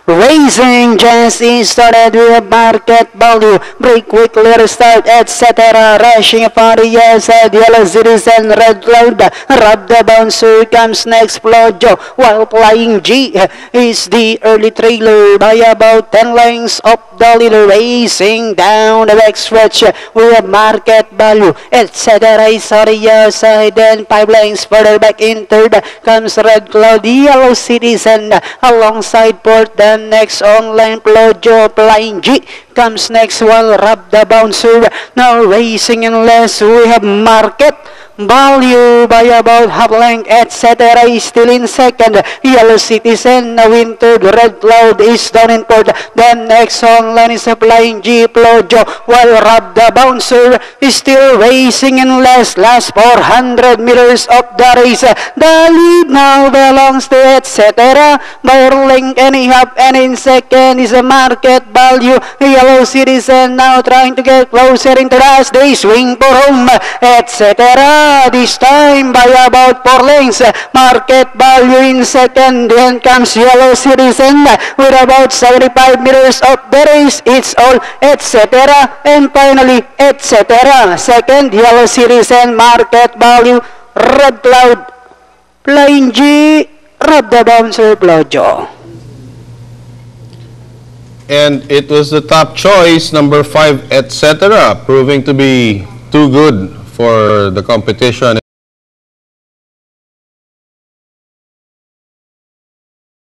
Racing just started with market value. Break quickly restart, etc. Rushing for the side. Yellow Citizen, Red Cloud. Rob the bouncer comes next. Flojo. While Flying G is the early trailer by about 10 lengths of the leader. Racing down the back stretch with market value, etc. is on the side. Then 5 lengths further back in third comes Red Cloud. Yellow Citizen alongside fourth. Then next online Flojo. Flying G comes next while Rob the bouncer. Now racing in less, we have market value by about half length, etc. is still in second. Yellow Citizen now in third. Red Cloud is down in fourth. Then next online is a Flying G, Flojo, while Rob the bouncer is still racing in last 400 meters of the race. The lead now belongs to etc. by a length and a half, and in second is a market value. Yellow Citizen now trying to get closer into the last. They swing for home, etc. This time by about 4 lengths. Market value in second. Then comes Yellow Citizen with about 75 meters of the race. It's all, etc. And finally, etc. Second, Yellow Citizen, market value, Red Cloud, Flying G, Rob the bouncer, Flojo. And it was the top choice, number 5, etc., proving to be too good for the competition.